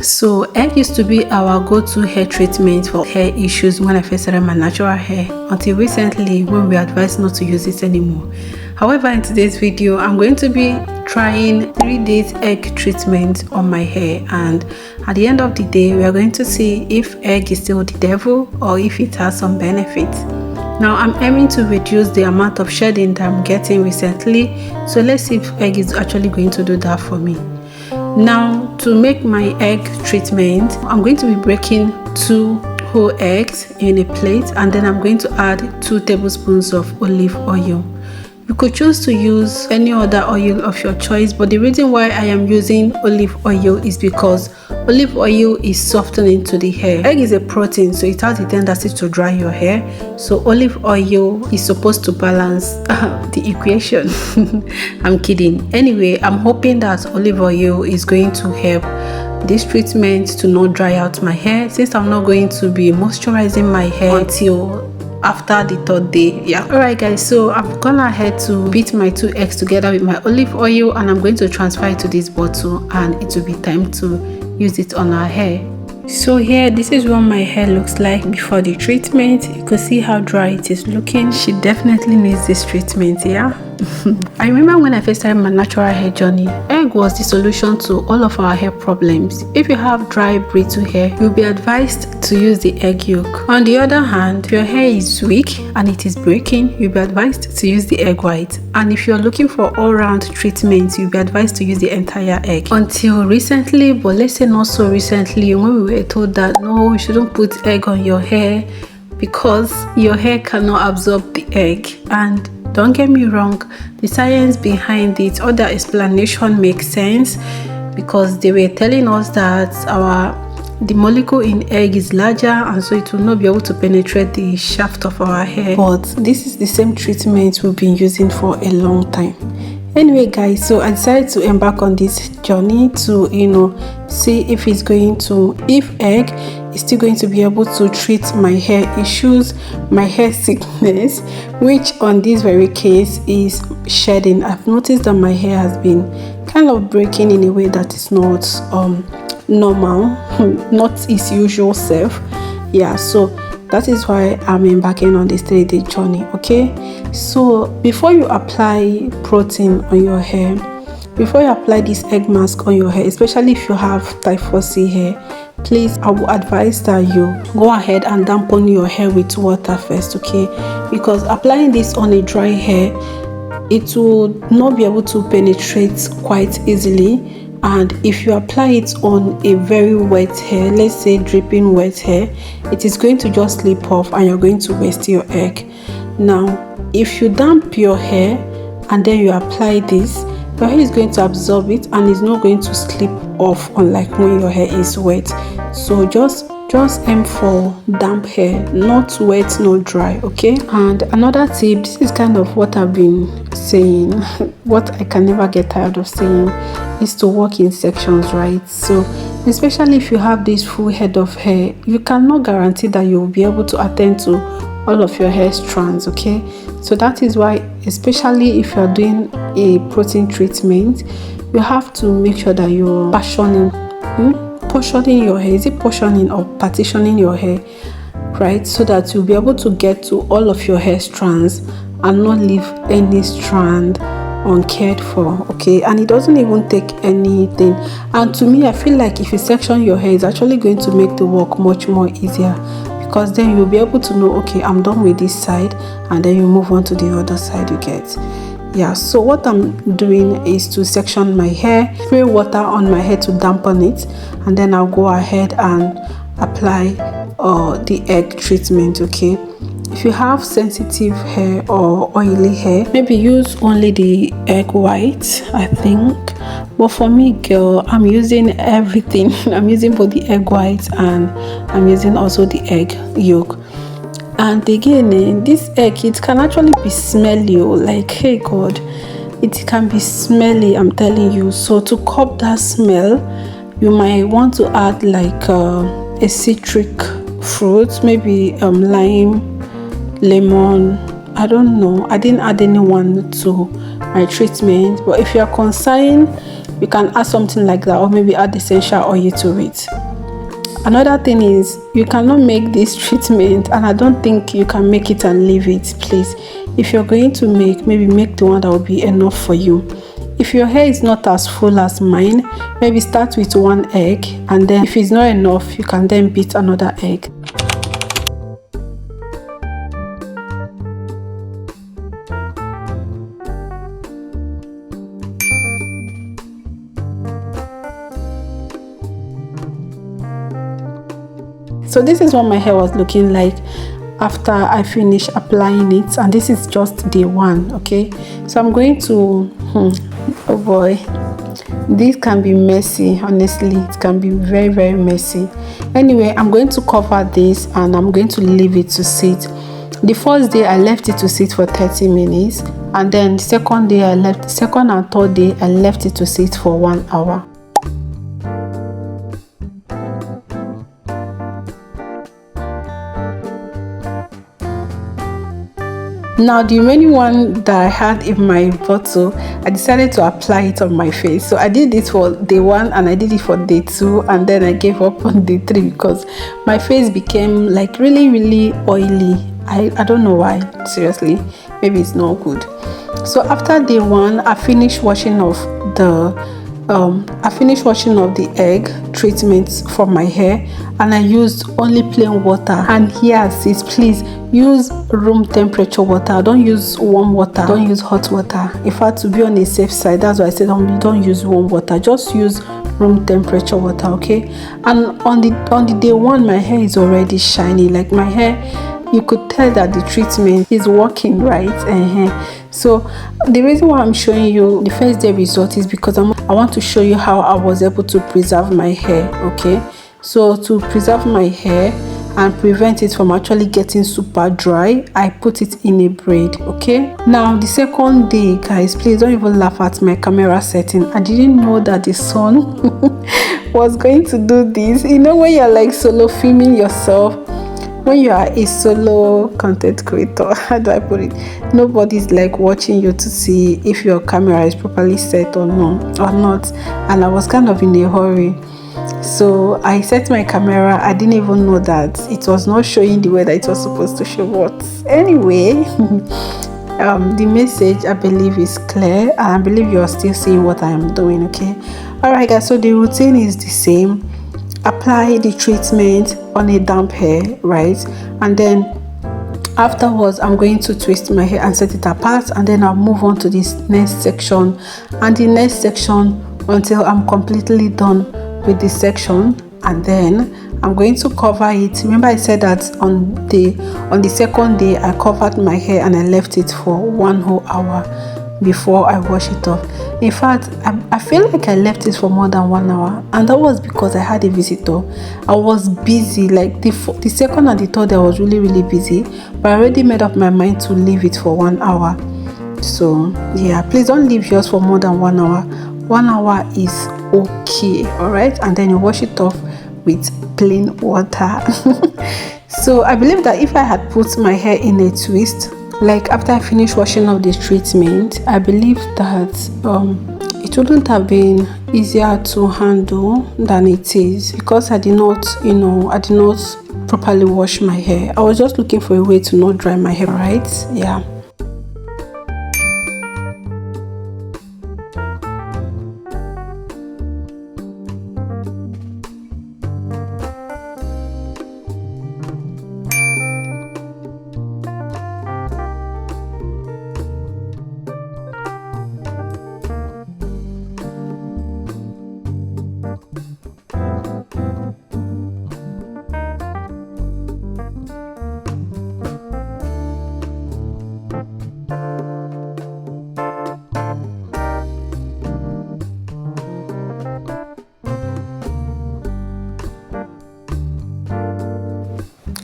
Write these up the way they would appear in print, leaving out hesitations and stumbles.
So egg used to be our go-to hair treatment for hair issues when I first started my natural hair, until recently when we advised not to use it anymore. However, in today's video I'm going to be trying 3 days egg treatment on my hair, and at the end of the day we are going to see if egg is still the devil or if it has some benefits. Now I'm aiming to reduce the amount of shedding that I'm getting recently, so let's see if egg is actually going to do that for me. Now to make my egg treatment, I'm going to be breaking 2 whole eggs in a plate, and then I'm going to add 2 tablespoons of olive oil. You could choose to use any other oil of your choice, but the reason why I am using olive oil is because olive oil is softening to the hair. Egg is a protein, so it has a tendency to dry your hair, so olive oil is supposed to balance the equation. I'm kidding. Anyway, I'm hoping that olive oil is going to help this treatment to not dry out my hair, since I'm not going to be moisturizing my hair until after the 3rd day. Yeah, alright guys, so I've gone ahead to beat my 2 eggs together with my olive oil, and I'm going to transfer it to this bottle, and it will be time to use it on our hair. So here, this is what my hair looks like before the treatment. You can see how dry it is looking. She definitely needs this treatment. Yeah. I remember when I first started my natural hair journey, egg was the solution to all of our hair problems. If you have dry, brittle hair, you'll be advised to use the egg yolk. On the other hand, if your hair is weak and it is breaking, you'll be advised to use the egg white. And if you're looking for all-round treatment, you'll be advised to use the entire egg. Until recently, but let's say not so recently, when we were told that no, you shouldn't put egg on your hair because your hair cannot absorb the egg. And don't get me wrong, the science behind it, or the explanation makes sense, because they were telling us that the molecule in egg is larger, and so it will not be able to penetrate the shaft of our hair. But this is the same treatment we've been using for a long time. Anyway guys, so I decided to embark on this journey to see if egg is still going to be able to treat my hair issues, my hair sickness, which on this very case is shedding. I've noticed that my hair has been kind of breaking in a way that is not normal, not its usual self. Yeah, so that is why I'm embarking on this 3-day journey. Okay, so before you apply protein on your hair, before you apply this egg mask on your hair, especially if you have type C hair, please, I will advise that you go ahead and dampen your hair with water first. Okay, because applying this on a dry hair, it will not be able to penetrate quite easily. And if you apply it on a very wet hair, let's say dripping wet hair, it is going to just slip off and you're going to waste your egg. Now if you damp your hair and then you apply this, your hair is going to absorb it and it's not going to slip off, unlike when your hair is wet. So just aim for damp hair, not wet, not dry. Okay. And another tip, this is kind of what I've been saying, what I can never get tired of saying, is to work in sections, right? So especially if you have this full head of hair, you cannot guarantee that you will be able to attend to all of your hair strands. Okay, so that is why, especially if you're doing a protein treatment, you have to make sure that you're portioning your hair. Is it portioning or partitioning your hair, right? So that you'll be able to get to all of your hair strands and not leave any strand uncared for. Okay, and it doesn't even take anything. And to me, I feel like if you section your hair, it's actually going to make the work much more easier, because then you'll be able to know, okay, I'm done with this side, and then you move on to the other side. You get. Yeah, so what I'm doing is to section my hair, spray water on my hair to dampen it, and then I'll go ahead and apply the egg treatment. Okay, if you have sensitive hair or oily hair, maybe use only the egg white, I think. But for me, girl, I'm using everything. I'm using both the egg white and I'm using also the egg yolk. And again, this egg, it can actually be smelly. Like, hey God, it can be smelly, I'm telling you. So to curb that smell, you might want to add like a citric fruit, maybe lime, lemon. I don't know, I didn't add anyone to my treatment, but if you are concerned, you can add something like that, or maybe add essential oil to it. Another thing is, you cannot make this treatment, and I don't think you can make it and leave it. Please, if you're going to make, maybe make the one that will be enough for you. If your hair is not as full as mine, maybe start with 1 egg, and then if it's not enough, you can then beat another egg. So this is what my hair was looking like after I finished applying it, and this is just day 1. Okay, so I'm going to oh boy, this can be messy. Honestly, it can be very messy. Anyway, I'm going to cover this and I'm going to leave it to sit. The first day I left it to sit for 30 minutes, and then the second and third day I left it to sit for 1 hour. Now the remaining one that I had in my bottle, I decided to apply it on my face. So I did it for day 1 and I did it for day 2, and then I gave up on day 3 because my face became like really oily. I don't know why, seriously, maybe it's not good. So after day 1, I finished washing off the egg treatments for my hair, and I used only plain water. And here, sis, please use room temperature water. Don't use warm water, don't use hot water. In fact, to be on a safe side, that's why I said don't use warm water, just use room temperature water. Okay, and on the day 1, my hair is already shiny. Like my hair, you could tell that the treatment is working, right? So the reason why I'm showing you the first day result is because I want to show you how I was able to preserve my hair. Okay, so to preserve my hair and prevent it from actually getting super dry, I put it in a braid. Okay, now the second day, guys, please don't even laugh at my camera setting. I didn't know that the sun was going to do this. You know, when you're like solo filming yourself, when you are a solo content creator, how do I put it, nobody's like watching you to see if your camera is properly set or not. And I was kind of in a hurry, so I set my camera. I didn't even know that it was not showing the way that it was supposed to show. But anyway, the message, I believe, is clear, and I believe you're still seeing what I am doing. Okay, all right guys, so the routine is the same. Apply the treatment on a damp hair, right? And then afterwards, I'm going to twist my hair and set it apart, and then I'll move on to this next section and the next section until I'm completely done with this section. And then I'm going to cover it. Remember I said that on the second day I covered my hair and I left it for 1 whole hour before I wash it off. In fact, I feel like I left it for more than 1 hour, and that was because I had a visitor. I was busy. Like the second and the third day I was really busy, but I already made up my mind to leave it for 1 hour. So yeah, please don't leave yours for more than 1 hour. 1 hour is okay, all right? And then you wash it off with plain water. So I believe that if I had put my hair in a twist, like after I finished washing off this treatment, I believe that it wouldn't have been easier to handle than it is, because I did not properly wash my hair. I was just looking for a way to not dry my hair, right? Yeah.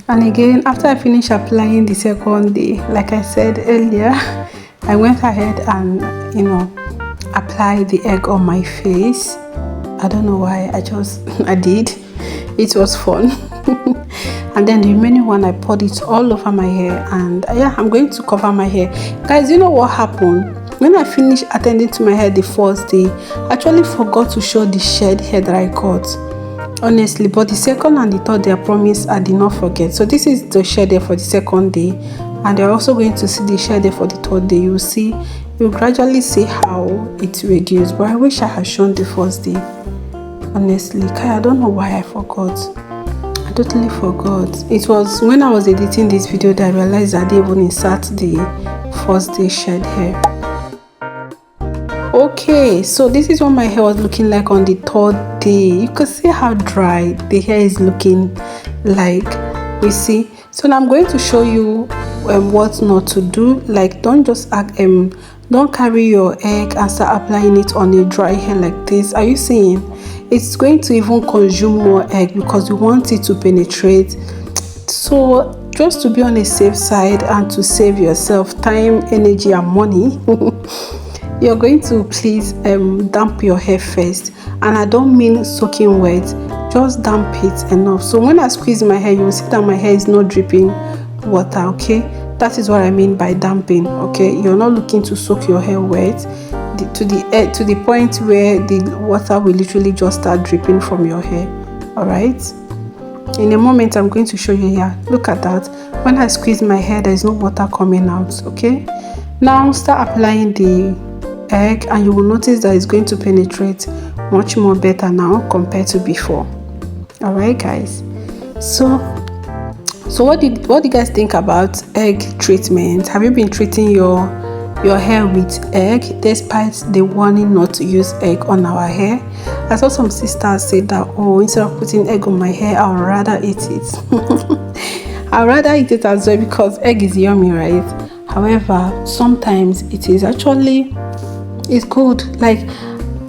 And again, after I finished applying the second day, like I said earlier, I went ahead and applied the egg on my face. I don't know why, I did. It was fun. And then the remaining one, I poured it all over my hair, and yeah, I'm going to cover my hair. Guys, you know what happened? When I finished attending to my hair the first day, I actually forgot to show the shed hair that I cut. honestly. But the second and the third day, I promise I did not forget. So this is the share day for the second day, and you're also going to see the share day for the third day. You see, you gradually see how it reduced. But I wish I had shown the first day, honestly. I don't know why I forgot. I totally forgot. It was when I was editing this video that I realized I didn't even insert the first day shed hair. Okay, so this is what my hair was looking like on the third day. You can see how dry the hair is looking like, you see. So now I'm going to show you what not to do. Like, don't just don't carry your egg and start applying it on a dry hair like this. Are you seeing? It's going to even consume more egg because you want it to penetrate. So just to be on a safe side and to save yourself time, energy and money, you're going to please damp your hair first. And I don't mean soaking wet, just damp it enough. So when I squeeze my hair, you will see that my hair is not dripping water. Okay, that is what I mean by damping. Okay, you're not looking to soak your hair wet to the point where the water will literally just start dripping from your hair. All right, in a moment I'm going to show you here. Look at that. When I squeeze my hair, there is no water coming out. Okay, now start applying the egg and you will notice that it's going to penetrate much more better now compared to before. All right, guys. So what do you guys think about egg treatment? Have you been treating your hair with egg despite the warning not to use egg on our hair? I saw some sisters say that, oh, instead of putting egg on my hair, I would rather eat it. I'd rather eat it as well because egg is yummy, right? However, sometimes it is actually, it's good. Like,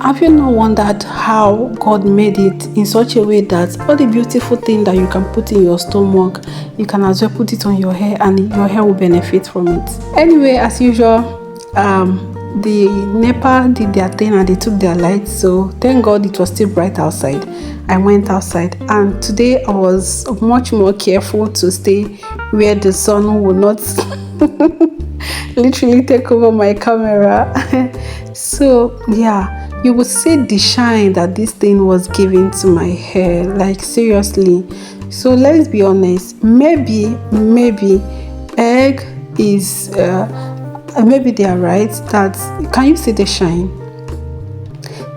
have you not wondered how God made it in such a way that all the beautiful thing that you can put in your stomach, you can as well put it on your hair and your hair will benefit from it. Anyway, as usual, the NEPA did their thing and they took their lights, so thank God it was still bright outside. I went outside and today I was much more careful to stay where the sun will not literally take over my camera. So yeah, you would see the shine that this thing was giving to my hair, like seriously. So let's be honest, maybe egg is maybe they are right that, can you see the shine?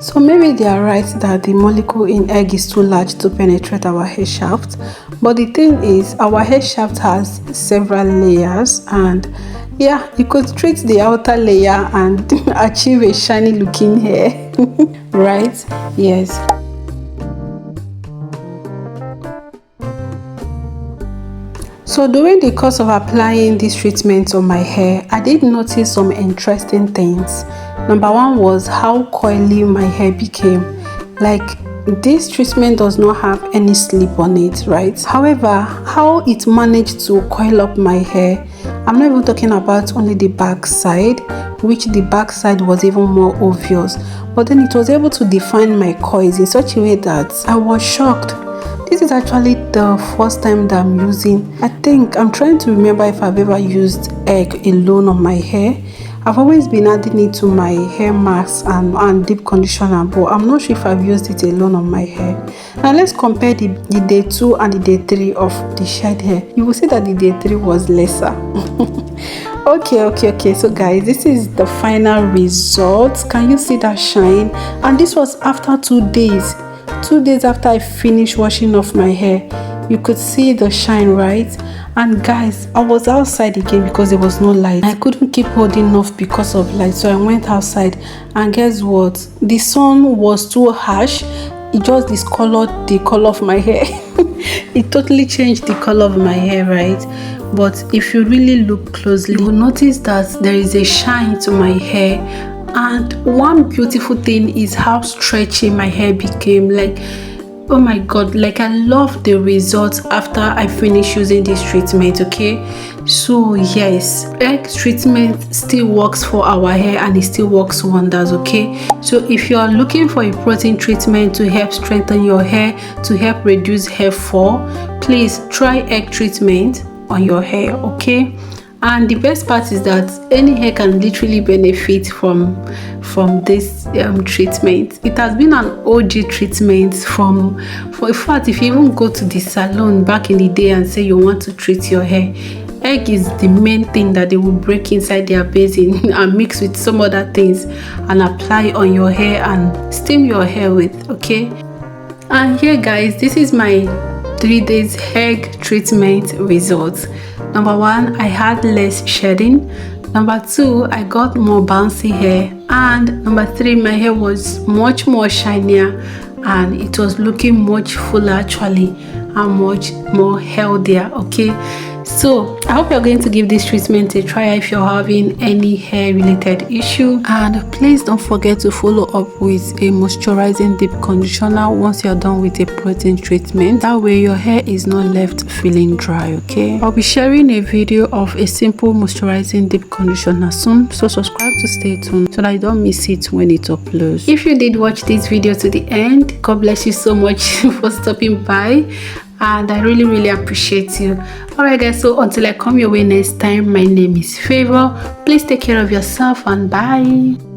So maybe they are right that the molecule in egg is too large to penetrate our hair shaft, but the thing is our hair shaft has several layers, and yeah, you could treat the outer layer and achieve a shiny looking hair. Right? Yes. So during the course of applying this treatment on my hair, I did notice some interesting things. Number one was how coily my hair became. Like, this treatment does not have any slip on it, right? However, how it managed to coil up my hair, I'm not even talking about only the back side, which the back side was even more obvious, but then it was able to define my coils in such a way that I was shocked. This is actually the first time that I'm using, I think, I'm trying to remember if I've ever used egg alone on my hair. I've always been adding it to my hair mask and deep conditioner, but I'm not sure if I've used it alone on my hair. Now let's compare the day 2 and the day 3 of the shed hair. You will see that the day 3 was lesser. Okay, so guys, this is the final result. Can you see that shine? And this was after 2 days. 2 days after I finished washing off my hair. You could see the shine, right? And guys, I was outside again because there was no light. I couldn't keep holding off because of light, so I went outside, and guess what? The sun was too harsh. It just discolored the color of my hair. It totally changed the color of my hair, right? But if you really look closely, you will notice that there is a shine to my hair. And one beautiful thing is how stretchy my hair became. Like, oh my god, like I love the results after I finish using this treatment. Okay, so yes, egg treatment still works for our hair and it still works wonders. Okay, so if you are looking for a protein treatment to help strengthen your hair, to help reduce hair fall, please try egg treatment on your hair. Okay, And the best part is that any hair can literally benefit from this treatment. It has been an OG treatment in fact, if you even go to the salon back in the day and say you want to treat your hair, egg is the main thing that they will break inside their basin and mix with some other things and apply on your hair and steam your hair with. Okay, and here guys, this is my 3 days egg treatment results. Number 1, I had less shedding. Number 2, I got more bouncy hair. And number 3, my hair was much more shinier and it was looking much fuller actually and much more healthier. Okay, so I hope you're going to give this treatment a try if you're having any hair related issue. And please don't forget to follow up with a moisturizing deep conditioner once you're done with a protein treatment. That way your hair is not left feeling dry. Okay, I'll be sharing a video of a simple moisturizing deep conditioner soon, so subscribe to stay tuned so that you don't miss it when it uploads. If you did watch this video to the end, God bless you so much for stopping by, and I really appreciate you. Alright guys, so until I come your way next time, my name is Favour. Please take care of yourself and bye.